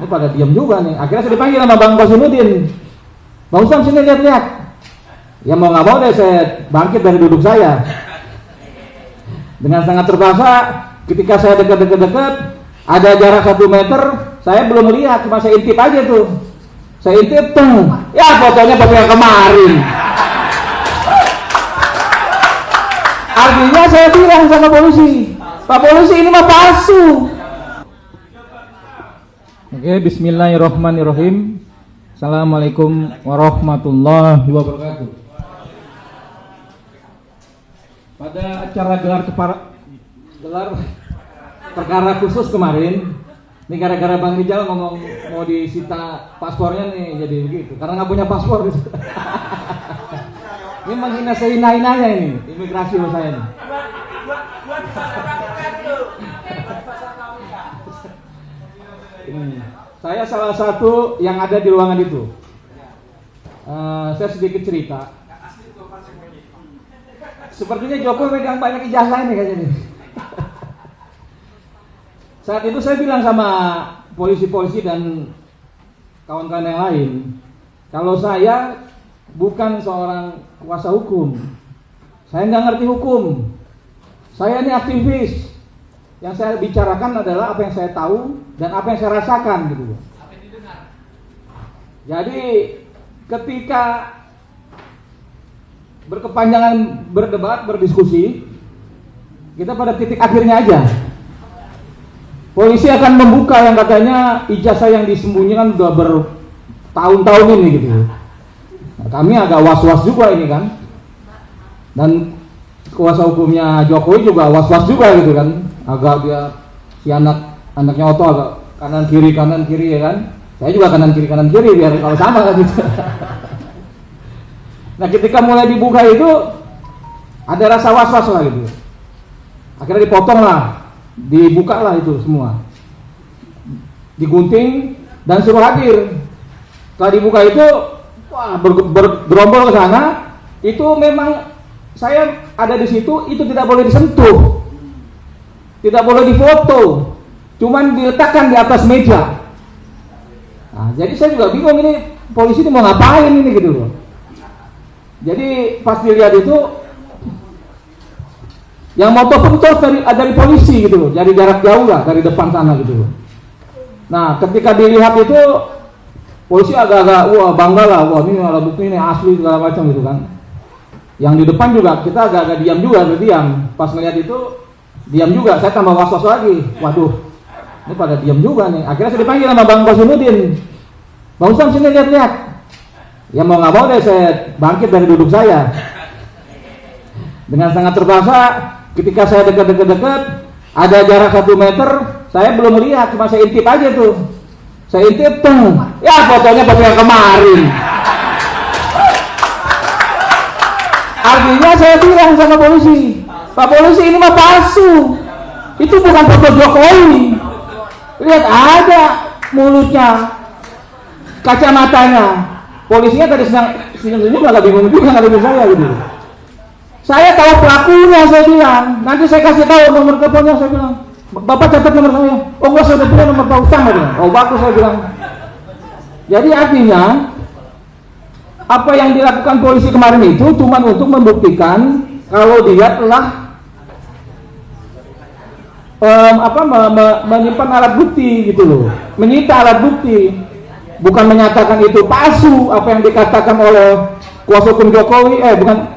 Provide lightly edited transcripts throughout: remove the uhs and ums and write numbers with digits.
Ini pada diam juga nih. Akhirnya saya dipanggil sama Bang Kosinudin. Bang Usam sini lihat-lihat. Ya mau nggak mau deh saya bangkit dari duduk saya. Dengan sangat terpaksa, ketika saya dekat-dekat, ada jarak 1 meter, saya belum lihat, cuma saya intip aja tuh. Saya intip, ya fotonya foto yang kemarin. Artinya saya bilang sama polisi, Pak polisi ini mah palsu. Oke, bismillahirrahmanirrahim. Assalamualaikum warahmatullahi wabarakatuh. Pada acara gelar perkara khusus kemarin, ini gara-gara Bang Rijal ngomong mau disita paspornya nih, jadi begitu. Karena nggak punya paspor. Ini menghina sehina-hinanya ini, imigrasi loh saya nih. Saya salah satu yang ada di ruangan itu. Saya sedikit cerita. Sepertinya Jokowi megang banyak ijazah ini kayaknya nih. Saat itu saya bilang sama polisi-polisi dan kawan-kawan yang lain, kalau saya bukan seorang kuasa hukum, saya nggak ngerti hukum. Saya ini aktivis. Yang saya bicarakan adalah apa yang saya tahu dan apa yang saya rasakan gitu. Jadi ketika berkepanjangan berdebat, berdiskusi, kita pada titik akhirnya aja. Polisi akan membuka yang katanya ijazah yang disembunyikan sudah bertahun-tahun ini gitu. Nah, kami agak was-was juga ini kan. Dan kuasa hukumnya Jokowi juga was-was juga gitu kan. Agak dia si anaknya Otto agak kanan kiri ya kan. Saya juga kanan kiri biar kalau sama kan gitu. Nah ketika mulai dibuka itu ada rasa was-was lah gitu. Akhirnya dipotong lah, dibuka lah itu semua, digunting dan suruh hadir. Setelah dibuka itu, wah bergerombol ke sana. Itu memang saya ada di situ, itu tidak boleh disentuh, tidak boleh difoto, cuman diletakkan di atas meja. Nah, jadi saya juga bingung ini polisi ini mau ngapain ini gitu loh. Jadi pas dilihat itu, yang moto pentos dari polisi gitu loh, dari jarak jauh lah, dari depan sana gitu loh. Nah, ketika dilihat itu, polisi agak-agak wah bangga lah, wah ini alat bukti ini asli segala macam gitu kan. Yang di depan juga kita agak-agak diam juga, berdiam. Pas ngeliat itu diam juga, saya tambah was-was lagi. Waduh, ini pada diam juga nih. Akhirnya saya dipanggil sama Bang Kosinudin. Bang Usam sini lihat-lihat. Ya mau nggak mau deh saya bangkit dari duduk saya. Dengan sangat terpaksa, ketika saya dekat-dekat, ada jarak 1 meter, saya belum lihat, cuma saya intip aja tuh. Saya intip, ya fotonya foto yang kemarin. Artinya saya bilang sama polisi, Pak polisi ini mah palsu. Itu bukan foto Jokowi. Lihat ada mulutnya, kacamatanya. Polisinya tadi senyum-senyum agak bingung juga ngadepin saya gitu. Saya tahu pelakunya, saya bilang. Nanti saya kasih tahu nomor teleponnya, saya bilang. Bapak catat nomor saya. Oh enggak, saya udah punya nomor Pak Usam, saya bilang. Oh bagus, saya bilang. Jadi artinya apa yang dilakukan polisi kemarin itu cuma untuk membuktikan kalau dia telah menyimpan alat bukti gitu loh, menyita alat bukti, bukan menyatakan itu palsu apa yang dikatakan oleh kuasa hukum Jokowi,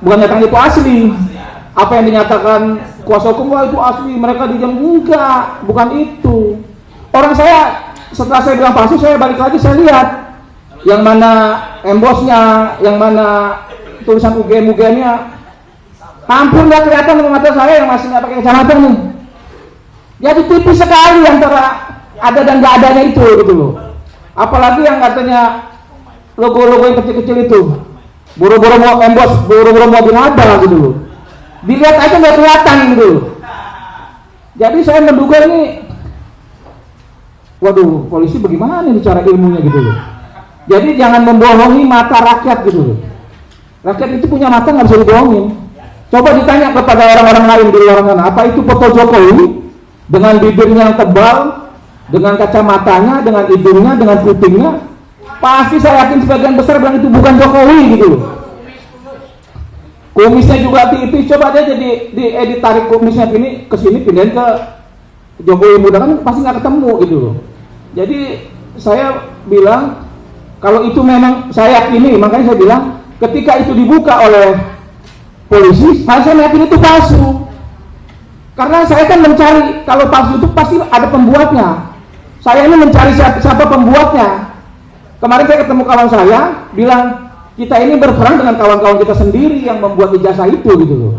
bukan nyatakan itu asli. Apa yang dinyatakan kuasa hukum, wah itu asli, mereka diam, enggak, bukan itu. Orang saya setelah saya bilang palsu, saya balik lagi, saya lihat yang mana embosnya, yang mana tulisan UGM-nya, hampir nggak kelihatan sama mata saya yang masih nggak pakai kacamata nih. Jadi tipis sekali antara ada dan nggak adanya itu gitu loh. Apalagi yang katanya logo-logo yang kecil-kecil itu, buru-buru mau embos, buru-buru mau dinada gitu loh. Dilihat aja nggak kelihatan gitu loh. Jadi saya menduga ini, waduh polisi bagaimana nih cara ilmunya gitu loh. Jadi jangan membohongi mata rakyat gitu loh. Rakyat itu punya mata nggak bisa dibohongin. Coba ditanya kepada orang-orang lain di luar sana, apa itu foto Jokowi dengan bibirnya yang tebal, dengan kacamatanya, dengan hidungnya, dengan kupingnya, pasti saya yakin sebagian besar bilang itu bukan Jokowi gitu loh. Kumisnya juga tipis, coba aja diedit tarik kumisnya ini ke sini pindahin ke Jokowi muda kan pasti nggak ketemu gitu loh. Jadi saya bilang kalau itu memang saya yakini, makanya saya bilang ketika itu dibuka oleh polisi, saya yakin itu palsu. Karena saya kan mencari, kalau palsu itu pasti ada pembuatnya. Saya ini mencari siapa pembuatnya. Kemarin saya ketemu kawan saya, bilang kita ini berperang dengan kawan-kawan kita sendiri yang membuat ijazah itu gitu loh.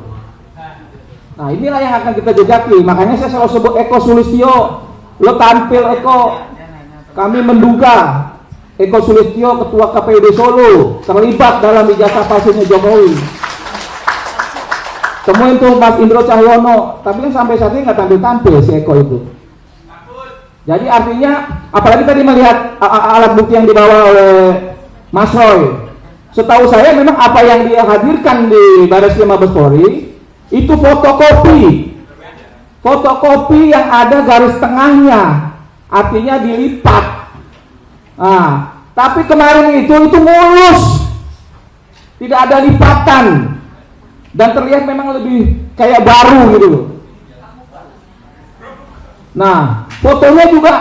Nah inilah yang akan kita jejaki. Makanya saya selalu sebut Eko Sulistyo. Lo tampil Eko. Kami menduga Eko Sulistyo, Ketua KPUD Solo, terlibat dalam ijazah palsunya Jokowi. Temuin tuh Mas Indro Cahyono, tapi kan sampai saat ini nggak tampil-tampil si Eko itu. Jadi artinya, apalagi tadi melihat alat bukti yang dibawa oleh Mas Roy. Setahu saya memang apa yang dia hadirkan di Barreskrim Mabes Polri itu fotokopi yang ada garis tengahnya, artinya dilipat. Nah, tapi kemarin itu mulus, tidak ada lipatan. Dan terlihat memang lebih kayak baru gitu loh. Nah, fotonya juga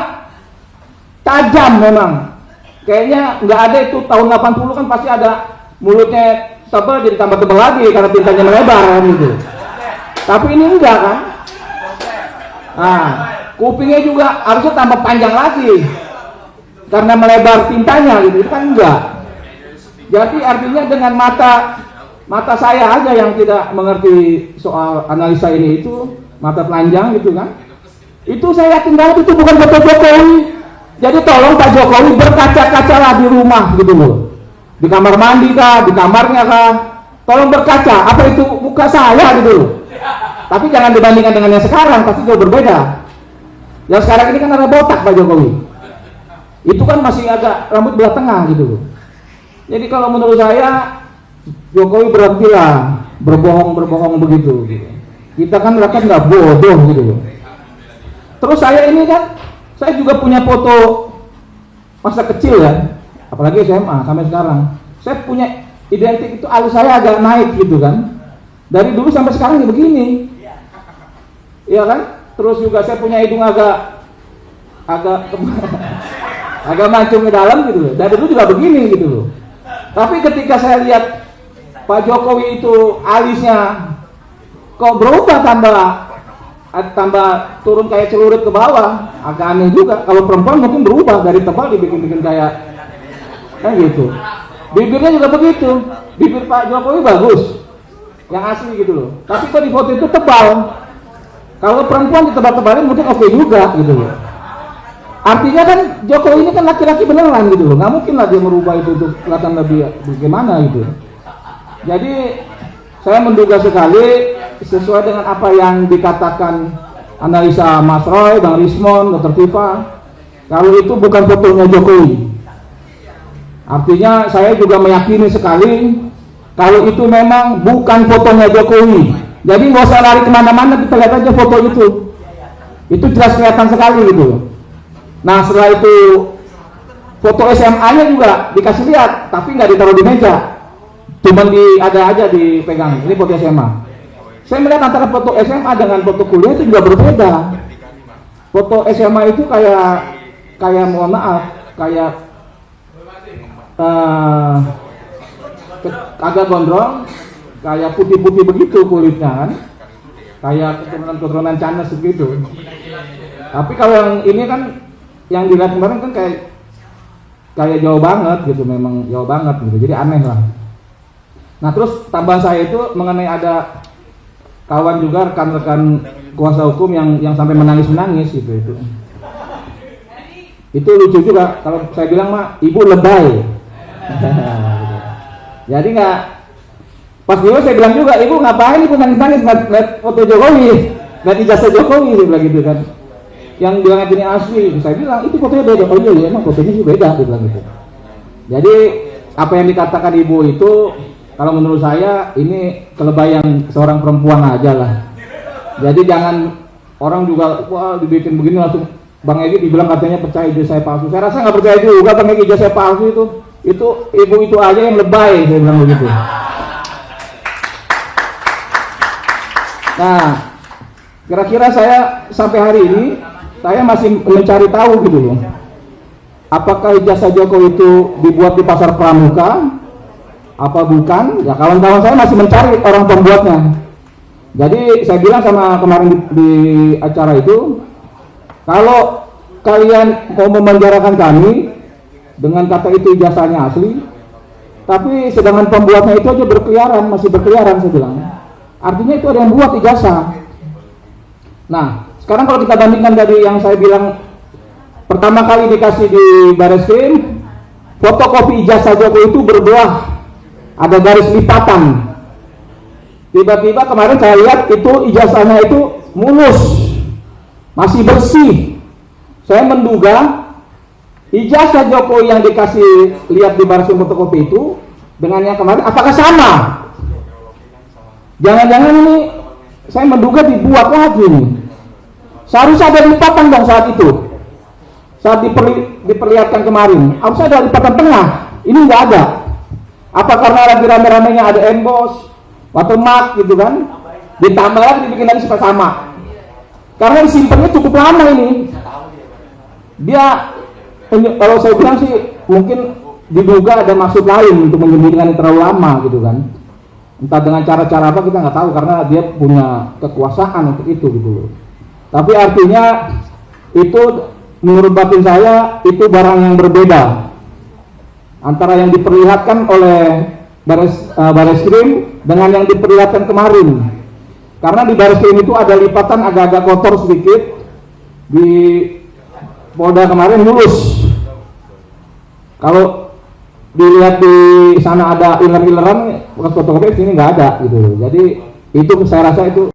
tajam memang. Kayaknya nggak ada itu tahun 80 kan pasti ada mulutnya tebal jadi tambah tebal lagi karena tintanya melebar kan gitu. Tapi ini enggak kan? Nah, kupingnya juga harusnya tambah panjang lagi karena melebar tintanya gitu. Itu kan enggak. Jadi artinya dengan mata saya aja yang tidak mengerti soal analisa ini itu mata telanjang gitu kan, itu saya yakin banget itu bukan foto Jokowi. Jadi tolong Pak Jokowi berkaca-kaca lah di rumah gitu loh, di kamar mandi kah, di kamarnya kah, tolong berkaca. Apa itu muka saya gitu loh. Tapi jangan dibandingkan dengan yang sekarang, pasti jauh berbeda. Yang sekarang ini kan ada botak Pak Jokowi, itu kan masih agak rambut belah tengah gitu loh. Jadi kalau menurut saya Jokowi berhentilah berbohong begitu gitu. Kita kan rakyat nggak bodoh gitu loh. Terus saya ini kan, saya juga punya foto masa kecil ya, apalagi SMA sampai sekarang. Saya punya identik itu, alis saya agak naik gitu kan. Dari dulu sampai sekarang ya begini. Iya kan? Terus juga saya punya hidung agak mancung ke dalam gitu loh. Dari dulu juga begini gitu loh. Tapi ketika saya lihat Pak Jokowi itu alisnya kok berubah tambah turun kayak celurit ke bawah, agak aneh juga. Kalau perempuan mungkin berubah dari tebal dibikin kayak gitu. Bibirnya juga begitu, bibir Pak Jokowi bagus, yang asli gitu loh. Tapi kok di foto itu tebal. Kalau perempuan ditebal-tebalin mungkin oke juga gitu loh. Artinya kan Jokowi ini kan laki-laki beneran gitu loh, nggak mungkin lah dia merubah itu untuk kelihatan lebih bagaimana gitu. Jadi saya menduga sekali sesuai dengan apa yang dikatakan analisa Mas Roy, Bang Rismon, Dr. Tifa, kalau itu bukan fotonya Jokowi. Artinya saya juga meyakini sekali kalau itu memang bukan fotonya Jokowi. Jadi nggak usah lari kemana-mana, kita lihat aja foto itu. Itu jelas kelihatan sekali gitu. Nah setelah itu foto SMA-nya juga dikasih lihat, tapi nggak ditaruh di meja. Cuman ada aja dipegang. Ini foto SMA. Saya melihat antara foto SMA dengan foto kuliah itu juga berbeda. Foto SMA itu kayak mohon maaf, kayak agak gondrong, kayak putih-putih begitu kulitnya kan, kayak keturunan Chinese begitu. Tapi kalau yang ini kan, yang dilihat kemarin kan kayak jauh banget gitu, memang jauh banget gitu. Jadi aneh lah. Nah terus tambahan saya itu mengenai ada kawan juga rekan-rekan kuasa hukum yang sampai menangis gitu itu. Itu lucu juga kalau saya bilang mah ibu lebay. Jadi nggak, pas dulu saya bilang juga ibu ngapain ibu nangis-nangis lihat foto Jokowi, lihat ijazah Jokowi, dia bilang gitu kan. Yang bilang ini asli, saya bilang itu fotonya beda. Oh iya emang fotonya sih beda, dia bilang gitu. Jadi apa yang dikatakan ibu itu, kalau menurut saya ini kelebayang seorang perempuan aja lah. Jadi jangan orang juga wah dibikin begini langsung Bang Egy dibilang katanya percaya ijazah saya palsu. Saya rasa nggak percaya juga Bang Egy ijazah saya palsu itu ibu itu aja yang lebay, saya bilang begitu. Nah, kira-kira saya sampai hari ini saya masih mencari tahu gitu loh. Apakah ijazah Jokowi itu dibuat di pasar pramuka? Apa bukan? Ya kawan-kawan saya masih mencari orang pembuatnya. Jadi saya bilang sama kemarin di acara itu, kalau kalian mau memenjarakan kami dengan kata itu ijazahnya asli, tapi sedangkan pembuatnya itu aja berkeliaran, masih berkeliaran, saya bilang. Artinya itu ada yang buat ijazah. Nah, sekarang kalau kita bandingkan dari yang saya bilang pertama kali dikasih di Bareskrim, fotokopi ijazah Jokowi itu berbuah, ada garis lipatan. Tiba-tiba kemarin saya lihat itu ijazahnya itu mulus, masih bersih. Saya menduga ijazah Jokowi yang dikasih lihat di Bareskrim fotokopi itu dengan yang kemarin apakah sama? Jangan-jangan ini saya menduga dibuat lagi nih. Seharusnya ada lipatan dong saat itu. Saat diperlihatkan kemarin, harusnya ada lipatan tengah. Ini nggak ada. Apa karena lagi rame-ramenya ada emboss, watermark gitu kan? Ditambah lagi dibikin lagi supaya sama. Karena disimpannya cukup lama ini. Dia, kalau saya bilang sih mungkin diduga ada maksud lain untuk menyembunyikan yang terlalu lama gitu kan. Entah dengan cara-cara apa kita nggak tahu, karena dia punya kekuasaan untuk itu gitu. Tapi artinya itu menurut batin saya itu barang yang berbeda antara yang diperlihatkan oleh Bareskrim dengan yang diperlihatkan kemarin. Karena di Bareskrim itu ada lipatan agak-agak kotor sedikit, di Polda kemarin mulus. Kalau dilihat di sana ada iler-ileran bekas fotokopi, sini nggak ada gitu. Jadi itu saya rasa itu